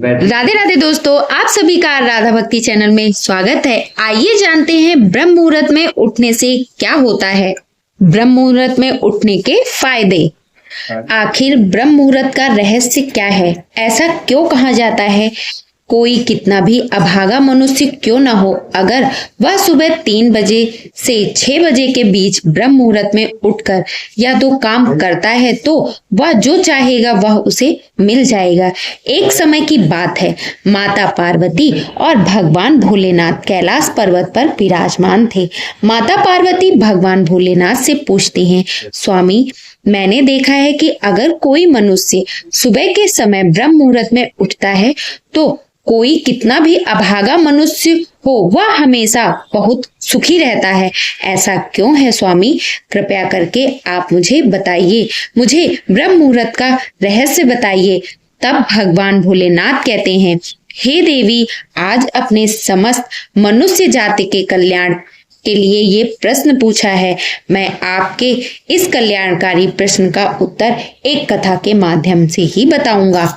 राधे राधे दोस्तों, आप सभी का राधा भक्ति चैनल में स्वागत है। आइए जानते हैं ब्रह्म मुहूर्त में उठने से क्या होता है। ब्रह्म मुहूर्त में उठने के फायदे। आखिर ब्रह्म मुहूर्त का रहस्य क्या है? ऐसा क्यों कहा जाता है? कोई कितना भी अभागा मनुष्य क्यों ना हो, अगर वह सुबह 3 बजे से 6 बजे के बीच ब्रह्म मुहूर्त में उठकर या तो काम करता है तो वह जो चाहेगा वह उसे मिल जाएगा। एक समय की बात है, माता पार्वती और भगवान भोलेनाथ कैलाश पर्वत पर विराजमान थे। माता पार्वती भगवान भोलेनाथ से पूछती हैं, स्वामी, मैंने देखा है कि अगर कोई मनुष्य सुबह के समय ब्रह्म मुहूर्त में उठता है तो कोई कितना भी अभागा मनुष्य हो वह हमेशा बहुत सुखी रहता है। ऐसा क्यों है स्वामी? कृपया करके आप मुझे बताइए, मुझे ब्रह्म मुहूर्त का रहस्य बताइए। तब भगवान भोलेनाथ कहते हैं, हे देवी, आज अपने समस्त मनुष्य जाति के कल्याण के लिए ये प्रश्न पूछा है। मैं आपके इस कल्याणकारी प्रश्न का उत्तर एक कथा के माध्यम से ही बताऊंगा।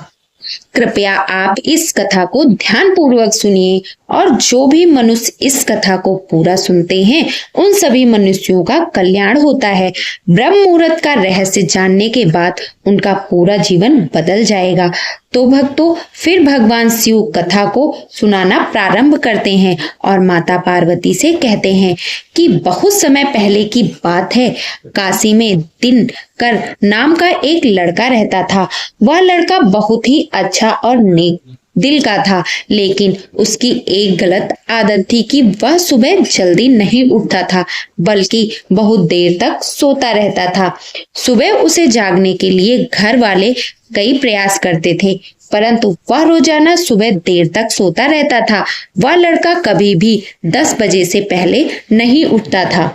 कृपया आप इस कथा को ध्यान पूर्वक सुनिए और जो भी मनुष्य इस कथा को पूरा सुनते हैं उन सभी मनुष्यों का कल्याण होता है। ब्रह्म मुहूर्त का रहस्य जानने के बाद उनका पूरा जीवन बदल जाएगा। तो भक्तों, फिर भगवान शिव कथा को सुनाना प्रारंभ करते हैं और माता पार्वती से कहते हैं कि बहुत समय पहले की बात है, काशी में दिनकर नाम का एक लड़का रहता था। वह लड़का बहुत ही अच्छा और नेक दिल का था, लेकिन उसकी एक गलत आदत थी कि वह सुबह जल्दी नहीं उठता था, बल्कि बहुत देर तक सोता रहता था। सुबह उसे जागने के लिए घर वाले कई प्रयास करते थे, परंतु वह रोजाना सुबह देर तक सोता रहता था। वह लड़का कभी भी 10 बजे से पहले नहीं उठता था।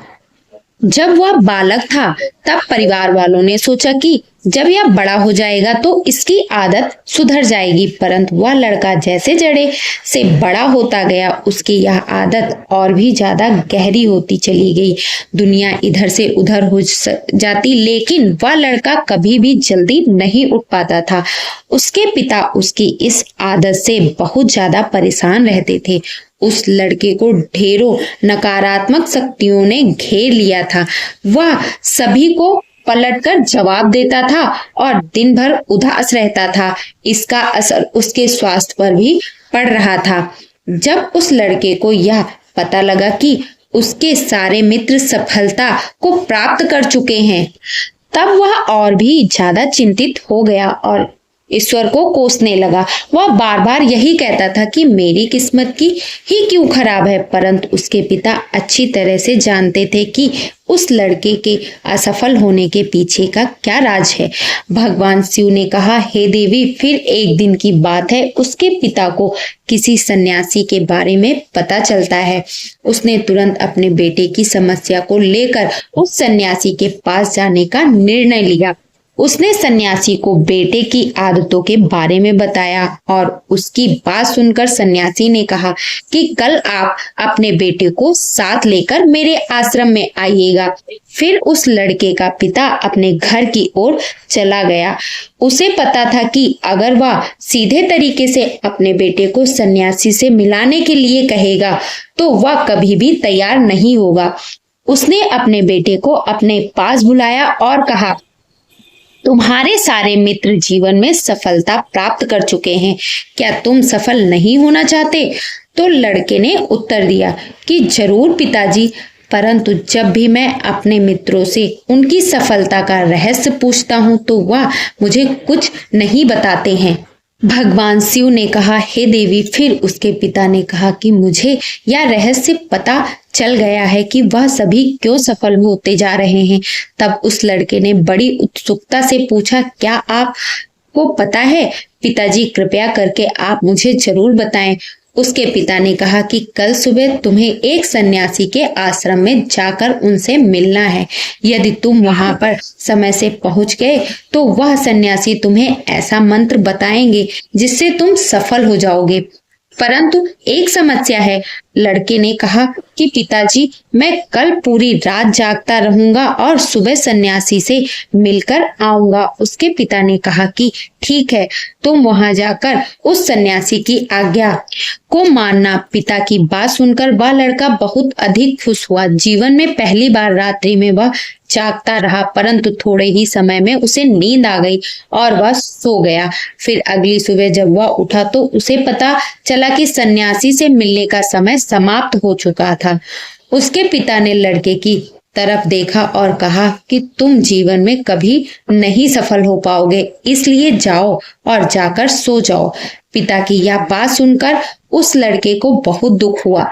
जब वह बालक था तब परिवार वालों ने सोचा कि जब यह बड़ा हो जाएगा तो इसकी आदत सुधर जाएगी, परंतु वह लड़का जैसे जड़े से बड़ा होता गया उसकी यह आदत और भी ज्यादा गहरी होती चली गई। दुनिया इधर से उधर हो जाती, लेकिन वह लड़का कभी भी जल्दी नहीं उठ पाता था। उसके पिता उसकी इस आदत से बहुत ज्यादा परेशान रहते थे। उस लड़के को ढेरों नकारात्मक शक्तियों ने घेर लिया था। वह सभी को पलटकर जवाब देता था और दिन भर उदास रहता था। इसका असर उसके स्वास्थ्य पर भी पड़ रहा था। जब उस लड़के को यह पता लगा कि उसके सारे मित्र सफलता को प्राप्त कर चुके हैं, तब वह और भी ज्यादा चिंतित हो गया और ईश्वर को कोसने लगा। वह बार बार यही कहता था कि मेरी किस्मत की ही क्यों खराब है, परंतु उसके पिता अच्छी तरह से जानते थे कि उस लड़के के असफल होने के पीछे का क्या राज है। भगवान शिव ने कहा, हे देवी, फिर एक दिन की बात है, उसके पिता को किसी सन्यासी के बारे में पता चलता है। उसने तुरंत अपने बेटे की समस्या को लेकर उस सन्यासी के पास जाने का निर्णय लिया। उसने सन्यासी को बेटे की आदतों के बारे में बताया और उसकी बात सुनकर सन्यासी ने कहा कि कल आप अपने बेटे को साथ लेकर मेरे आश्रम में आइएगा। फिर उस लड़के का पिता अपने घर की ओर चला गया। उसे पता था कि अगर वह सीधे तरीके से अपने बेटे को सन्यासी से मिलाने के लिए कहेगा तो वह कभी भी तैयार नहीं होगा। उसने अपने बेटे को अपने पास बुलाया और कहा, तुम्हारे सारे मित्र जीवन में सफलता प्राप्त कर चुके हैं, क्या तुम सफल नहीं होना चाहते? तो लड़के ने उत्तर दिया कि जरूर पिताजी, परंतु जब भी मैं अपने मित्रों से उनकी सफलता का रहस्य पूछता हूँ तो वह मुझे कुछ नहीं बताते हैं। भगवान शिव ने कहा, हे देवी, फिर उसके पिता ने कहा कि मुझे यह रहस्य पता चल गया है कि वह सभी क्यों सफल होते जा रहे हैं। तब उस लड़के ने बड़ी उत्सुकता से पूछा, क्या आपको पता है? पिताजी, कृपया करके आप मुझे जरूर बताएं। उसके पिता ने कहा कि कल सुबह तुम्हें एक सन्यासी के आश्रम में जाकर उनसे मिलना है। यदि तुम वहां पर समय से पहुंच गए तो वह सन्यासी तुम्हें ऐसा मंत्र बताएंगे जिससे तुम सफल हो जाओगे। परंतु एक समस्या है। लड़के ने कहा कि पिताजी, मैं कल पूरी रात जागता रहूंगा और सुबह सन्यासी से मिलकर आऊंगा। उसके पिता ने कहा कि ठीक है, तुम वहां जाकर उस सन्यासी की आज्ञा को मानना। पिता की बात सुनकर वह लड़का बहुत अधिक खुश हुआ। जीवन में पहली बार रात्रि में वह जागता रहा, परंतु थोड़े ही समय में उसे नींद आ गई और वह सो गया। फिर अगली सुबह जब वह उठा तो उसे पता चला कि सन्यासी से मिलने का समय समाप्त हो चुका था। उसके पिता ने लड़के की तरफ देखा और कहा कि तुम जीवन में कभी नहीं सफल हो पाओगे, इसलिए जाओ और जाकर सो जाओ। पिता की यह बात सुनकर उस लड़के को बहुत दुख हुआ।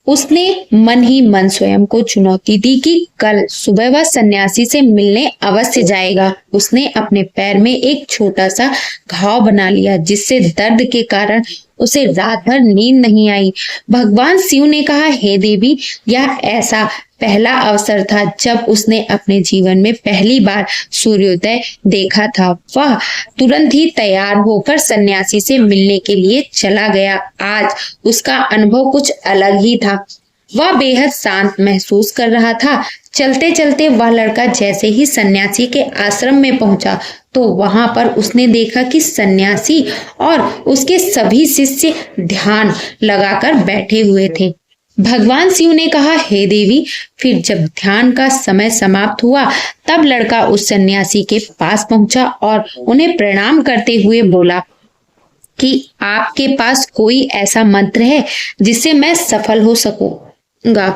उसने मन ही मन स्वयं को चुनौती दी कि कल सुबह वह सन्यासी से मिलने अवश्य जाएगा। उसने अपने पैर में एक छोटा सा घाव बना लिया, जिससे दर्द के कारण उसे रात भर नींद नहीं आई। भगवान शिव ने कहा, हे देवी, यह ऐसा पहला अवसर था जब उसने अपने जीवन में पहली बार सूर्योदय देखा था। वह तुरंत ही तैयार होकर सन्यासी से मिलने के लिए चला गया। आज उसका अनुभव कुछ अलग ही था। वह बेहद शांत महसूस कर रहा था। चलते चलते वह लड़का जैसे ही सन्यासी के आश्रम में पहुंचा तो वहां पर उसने देखा कि सन्यासी और उसके सभी शिष्य ध्यान लगाकर बैठे हुए थे। भगवान शिव ने कहा, हे देवी, फिर जब ध्यान का समय समाप्त हुआ तब लड़का उस सन्यासी के पास पहुंचा और उन्हें प्रणाम करते हुए बोला कि आपके पास कोई ऐसा मंत्र है जिससे मैं सफल हो सकूंगा?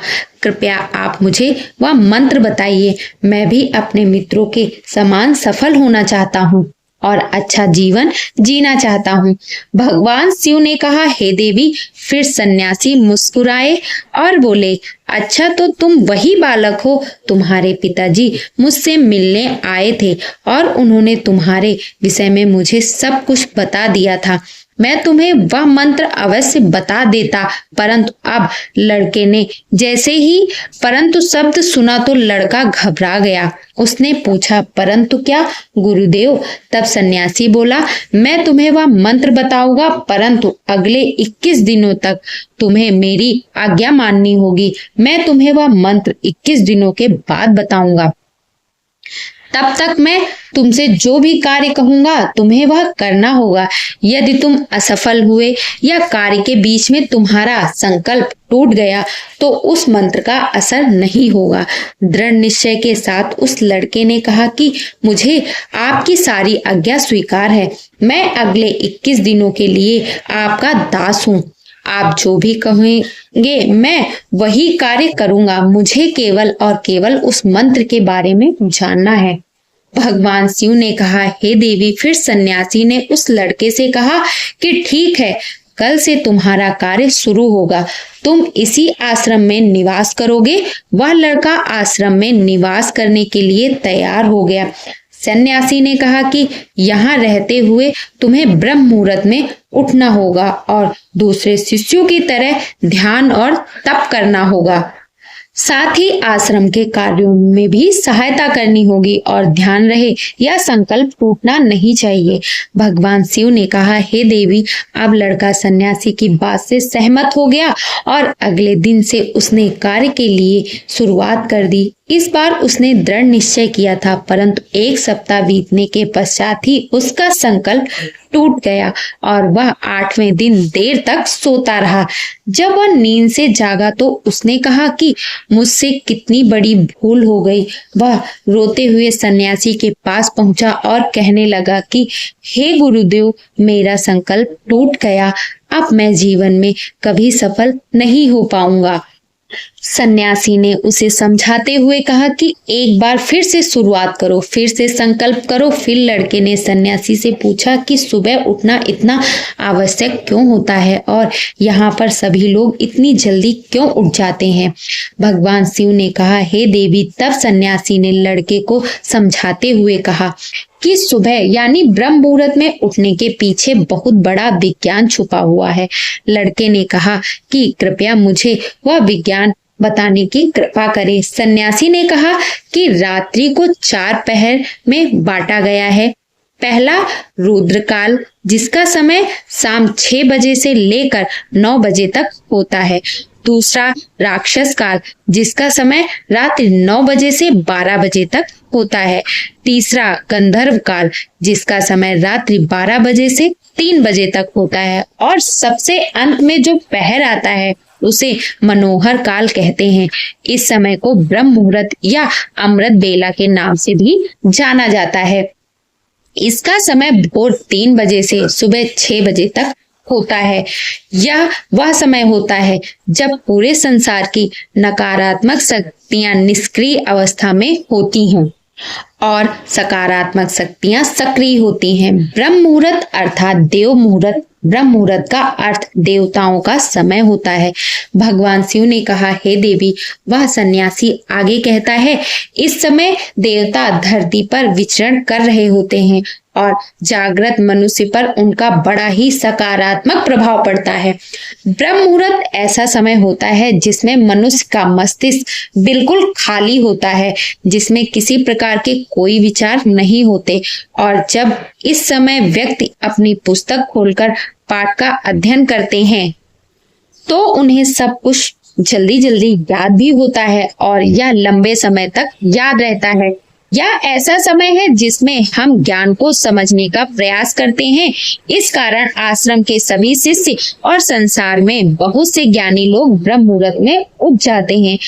कृपया आप मुझे वह मंत्र बताइए। मैं भी अपने मित्रों के समान सफल होना चाहता हूँ और अच्छा जीवन जीना चाहता हूँ। भगवान शिव ने कहा, हे देवी। फिर सन्यासी मुस्कुराए और बोले, अच्छा, तो तुम वही बालक हो। तुम्हारे पिताजी मुझसे मिलने आए थे और उन्होंने तुम्हारे विषय में मुझे सब कुछ बता दिया था। मैं तुम्हें वह मंत्र अवश्य बता देता, परंतु अब लड़के ने जैसे ही परंतु शब्द सुना तो लड़का घबरा गया। उसने पूछा, परंतु क्या गुरुदेव? तब सन्यासी बोला, मैं तुम्हें वह मंत्र बताऊंगा, परंतु अगले 21 दिनों तक तुम्हें मेरी आज्ञा माननी होगी। मैं तुम्हें वह मंत्र 21 दिनों के बाद बताऊंगा। तब तक मैं तुमसे जो भी कार्य कहूंगा तुम्हें वह करना होगा। यदि तुम असफल हुए या कार्य के बीच में तुम्हारा संकल्प टूट गया तो उस मंत्र का असर नहीं होगा। दृढ़ निश्चय के साथ उस लड़के ने कहा कि मुझे आपकी सारी आज्ञा स्वीकार है। मैं अगले 21 दिनों के लिए आपका दास हूँ। आप जो भी कहेंगे मैं वही कार्य करूंगा। मुझे केवल और केवल उस मंत्र के बारे में जानना है। भगवान शिव ने कहा, हे देवी। फिर सन्यासी ने उस लड़के से कहा कि ठीक है, कल से तुम्हारा कार्य शुरू होगा। तुम इसी आश्रम में निवास करोगे। वह लड़का आश्रम में निवास करने के लिए तैयार हो गया। सन्यासी ने कहा कि यहाँ रहते हुए तुम्हें ब्रह्म मुहूर्त में उठना होगा और दूसरे शिष्यों की तरह ध्यान और तप करना होगा। साथ ही आश्रम के कार्यों में भी सहायता करनी होगी और ध्यान रहे यह संकल्प टूटना नहीं चाहिए। भगवान शिव ने कहा, हे देवी। अब लड़का सन्यासी की बात से सहमत हो गया और अगले दिन से उसने कार्य के लिए शुरुआत कर दी। इस बार उसने दृढ़ निश्चय किया था, परंतु 1 सप्ताह बीतने के पश्चात ही उसका संकल्प टूट गया और वह 8वें दिन देर तक सोता रहा। जब वह नींद से जागा तो उसने कहा कि मुझसे कितनी बड़ी भूल हो गई। वह रोते हुए सन्यासी के पास पहुंचा और कहने लगा कि हे गुरुदेव, मेरा संकल्प टूट गया। अब मैं जीवन में कभी सफल नहीं हो पाऊंगा। सन्यासी ने उसे समझाते हुए कहा कि एक बार फिर से शुरुआत करो, फिर से संकल्प करो। फिर लड़के ने सन्यासी से पूछा कि सुबह उठना इतना आवश्यक क्यों होता है और यहाँ पर सभी लोग इतनी जल्दी क्यों उठ जाते हैं? भगवान शिव ने कहा, हे देवी। तब सन्यासी ने लड़के को समझाते हुए कहा कि सुबह यानी ब्रह्म मुहूर्त में उठने के पीछे बहुत बड़ा विज्ञान छुपा हुआ है। लड़के ने कहा कि कृपया मुझे वह विज्ञान बताने की कृपा करें। सन्यासी ने कहा कि रात्रि को 4 पहर में बांटा गया है। पहला रुद्रकाल, जिसका समय शाम 6 बजे से लेकर 9 बजे तक होता है। दूसरा राक्षस काल, जिसका समय रात्रि 9 बजे से 12 बजे तक होता है। तीसरा गंधर्व काल, जिसका समय रात्रि 12 बजे से 3 बजे तक होता है। और सबसे अंत में जो पहर आता है उसे मनोहर काल कहते हैं। इस समय को ब्रह्म मुहूर्त या अमृत बेला के नाम से भी जाना जाता है। इसका समय भोर 3 बजे से सुबह 6 बजे तक होता है। यह वह समय होता है जब पूरे संसार की नकारात्मक शक्तियां निष्क्रिय अवस्था में होती हैं और सकारात्मक शक्तियां सक्रिय होती हैं। ब्रह्म मुहूर्त अर्थात देव मुहूर्त, ब्रह्म मुहूर्त का अर्थ देवताओं का समय होता है। भगवान शिव ने कहा, हे देवी, वह सन्यासी आगे कहता है, इस समय देवता धरती पर विचरण कर रहे होते हैं और जागृत मनुष्य पर उनका बड़ा ही सकारात्मक प्रभाव पड़ता है। ब्रह्म मुहूर्त ऐसा समय होता है जिसमें मनुष्य का मस्तिष्क बिल्कुल खाली होता है, जिसमें किसी प्रकार के कोई विचार नहीं होते। और जब इस समय व्यक्ति अपनी पुस्तक खोलकर पाठ का अध्ययन करते हैं तो उन्हें सब कुछ जल्दी जल्दी याद भी होता है और यह लंबे समय तक याद रहता है। यह ऐसा समय है जिसमें हम ज्ञान को समझने का प्रयास करते हैं। इस कारण आश्रम के सभी शिष्य और संसार में बहुत से ज्ञानी लोग ब्रह्म मुहूर्त में उठ जाते हैं।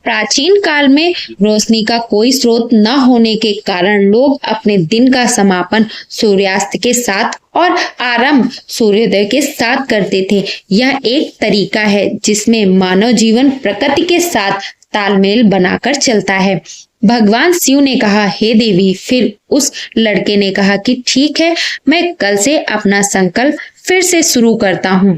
प्राचीन काल में रोशनी का कोई स्रोत न होने के कारण लोग अपने दिन का समापन सूर्यास्त के साथ और आरंभ सूर्योदय के साथ करते थे। यह एक तरीका है जिसमें मानव जीवन प्रकृति के साथ तालमेल बनाकर चलता है। भगवान शिव ने कहा, हे देवी। फिर उस लड़के ने कहा कि ठीक है, मैं कल से अपना संकल्प फिर से शुरू करता हूँ,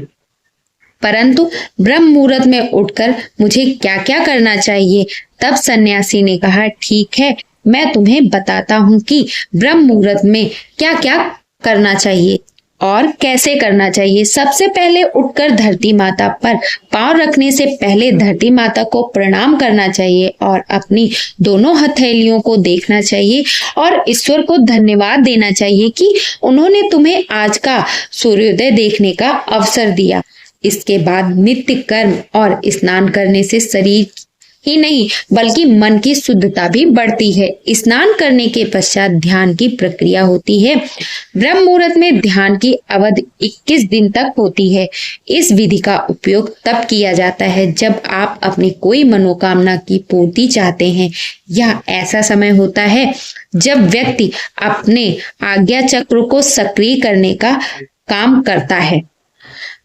परंतु ब्रह्म मुहूर्त में उठकर मुझे क्या क्या करना चाहिए। तब सन्यासी ने कहा, ठीक है, मैं तुम्हें बताता हूँ कि ब्रह्म मुहूर्त में क्या क्या करना चाहिए और कैसे करना चाहिए। सबसे पहले उठकर धरती माता पर पांव रखने से पहले धरती माता को प्रणाम करना चाहिए और अपनी दोनों हथेलियों को देखना चाहिए और ईश्वर को धन्यवाद देना चाहिए कि उन्होंने तुम्हें आज का सूर्योदय देखने का अवसर दिया। इसके बाद नित्य कर्म और स्नान करने से शरीर ही नहीं बल्कि मन की शुद्धता भी बढ़ती है। स्नान करने के पश्चात ध्यान की प्रक्रिया होती है। ब्रह्म मुहूर्त में ध्यान की अवधि 21 दिन तक होती है। इस विधि का उपयोग तब किया जाता है जब आप अपनी कोई मनोकामना की पूर्ति चाहते हैं। यह ऐसा समय होता है जब व्यक्ति अपने आज्ञा चक्र को सक्रिय करने का काम करता है।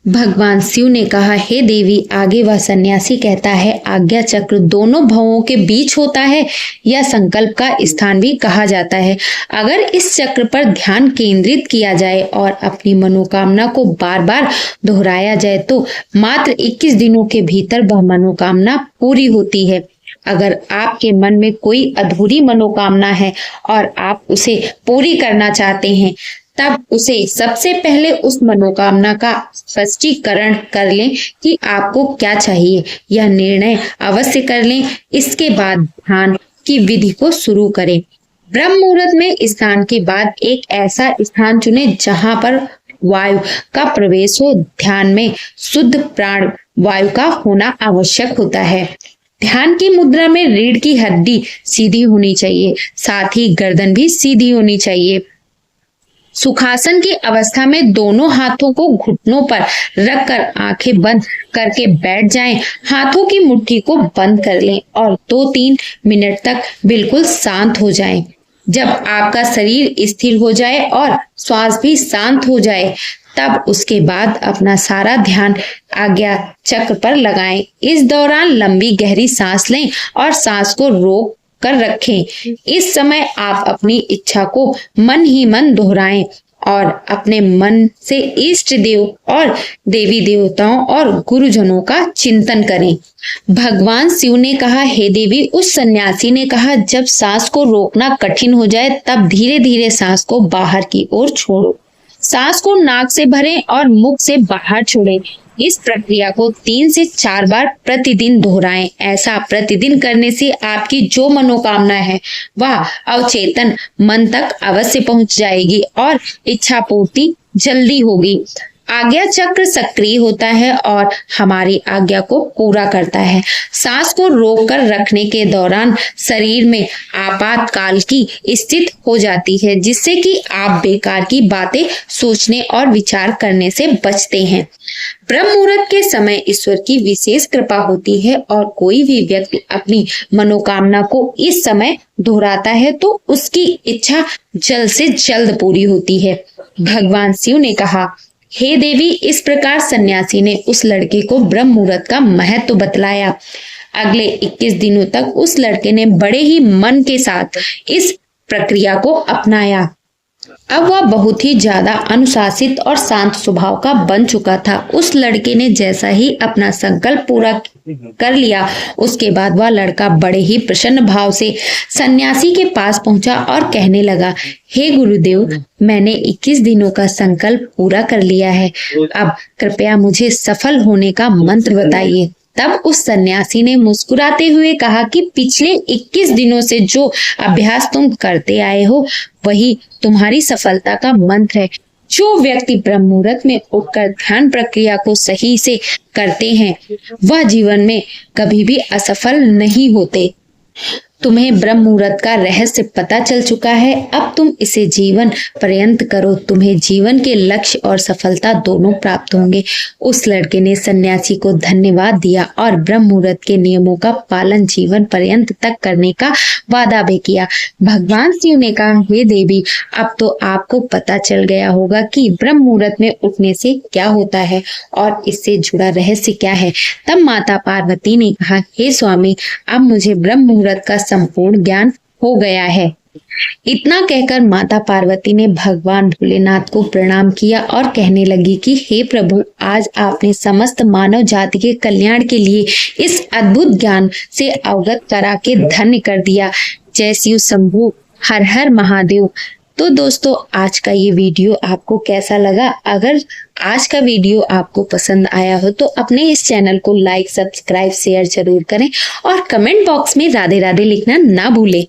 भगवान शिव ने कहा, हे देवी। आगे वह सन्यासी कहता है, आज्ञा चक्र दोनों भवों के बीच होता है। यह संकल्प का स्थान भी कहा जाता है। अगर इस चक्र पर ध्यान केंद्रित किया जाए और अपनी मनोकामना को बार बार दोहराया जाए तो मात्र 21 दिनों के भीतर वह मनोकामना पूरी होती है। अगर आपके मन में कोई अधूरी मनोकामना है और आप उसे पूरी करना चाहते हैं, तब उसे सबसे पहले उस मनोकामना का स्पष्टीकरण कर लें कि आपको क्या चाहिए। यह निर्णय अवश्य कर लें। इसके बाद ध्यान की विधि को शुरू करें। ब्रह्म मुहूर्त में स्नान के बाद एक ऐसा स्थान चुनें जहां पर वायु का प्रवेश हो। ध्यान में शुद्ध प्राण वायु का होना आवश्यक होता है। ध्यान की मुद्रा में रीढ़ की हड्डी सीधी होनी चाहिए, साथ ही गर्दन भी सीधी होनी चाहिए। सुखासन की अवस्था में दोनों हाथों को घुटनों पर रखकर आंखें बंद करके बैठ जाएं। हाथों की मुट्ठी को बंद कर लें और 2-3 मिनट तक बिल्कुल शांत हो जाएं। जब आपका शरीर स्थिर हो जाए और श्वास भी शांत हो जाए, तब उसके बाद अपना सारा ध्यान आज्ञा चक्र पर लगाएं। इस दौरान लंबी गहरी सांस लें और सांस को रोक कर रखें। इस समय आप अपनी इच्छा को मन ही मन दोहराएं और अपने मन से इष्ट देव और देवी देवताओं और गुरुजनों का चिंतन करें। भगवान शिव ने कहा, हे देवी। उस सन्यासी ने कहा, जब सांस को रोकना कठिन हो जाए तब धीरे धीरे सांस को बाहर की ओर छोड़ो। सांस को नाक से भरें और मुख से बाहर छोड़ें। इस प्रक्रिया को 3 से 4 बार प्रतिदिन दोहराएं। ऐसा प्रतिदिन करने से आपकी जो मनोकामना है वह अवचेतन मन तक अवश्य पहुंच जाएगी और इच्छा पूर्ति जल्दी होगी। आज्ञा चक्र सक्रिय होता है और हमारी आज्ञा को पूरा करता है। सांस को रोक कर रखने के दौरान शरीर में आपातकाल की स्थिति हो जाती है, जिससे कि आप बेकार की बातें सोचने और विचार करने से बचते हैं। ब्रह्म मुहूर्त के समय ईश्वर की विशेष कृपा होती है और कोई भी व्यक्ति अपनी मनोकामना को इस समय दोहराता है तो उसकी इच्छा जल्द से जल्द पूरी होती है। भगवान शिव ने कहा, हे देवी, इस प्रकार सन्यासी ने उस लड़के को ब्रह्म मुहूर्त का महत्व बतलाया। अगले 21 दिनों तक उस लड़के ने बड़े ही मन के साथ इस प्रक्रिया को अपनाया। अब वह बहुत ही ज्यादा अनुशासित और शांत स्वभाव का बन चुका था। उस लड़के ने जैसा ही अपना संकल्प पूरा कर लिया, उसके बाद वह लड़का बड़े ही प्रसन्न भाव से सन्यासी के पास पहुंचा और कहने लगा, हे गुरुदेव, मैंने 21 दिनों का संकल्प पूरा कर लिया है। अब कृपया मुझे सफल होने का मंत्र बताइए। तब उस सन्यासी ने मुस्कुराते हुए कहा कि पिछले 21 दिनों से जो अभ्यास तुम करते आए हो वही तुम्हारी सफलता का मंत्र है। जो व्यक्ति ब्रह्म मुहूर्त में उठकर ध्यान प्रक्रिया को सही से करते हैं वह जीवन में कभी भी असफल नहीं होते। तुम्हें ब्रह्म मुहूर्त का रहस्य पता चल चुका है, अब तुम इसे जीवन पर्यंत करो, तुम्हें जीवन के लक्ष्य और सफलता दोनों प्राप्त होंगे। उस लड़के ने सन्यासी को धन्यवाद दिया और ब्रह्म मुहूर्त के नियमों का पालन जीवन पर्यंत तक करने का वादा भी किया। भगवान शिव ने कहा, हे देवी, अब तो आपको पता चल गया होगा कि ब्रह्म मुहूर्त में उठने से क्या होता है और इससे जुड़ा रहस्य क्या है। तब माता पार्वती ने कहा, हे स्वामी, अब मुझे ब्रह्म मुहूर्त का संपूर्ण ज्ञान हो गया है। इतना कहकर माता पार्वती ने भगवान भोलेनाथ को प्रणाम किया और कहने लगी कि हे प्रभु, आज आपने समस्त मानव जाति के कल्याण के लिए इस अद्भुत ज्ञान से अवगत करा के धन्य कर दिया। जय शिव शंभू, हर हर महादेव। तो दोस्तों, आज का ये वीडियो आपको कैसा लगा? अगर आज का वीडियो आपको पसंद आया हो तो अपने इस चैनल को लाइक, सब्सक्राइब, शेयर जरूर करें और कमेंट बॉक्स में राधे राधे लिखना ना भूलें।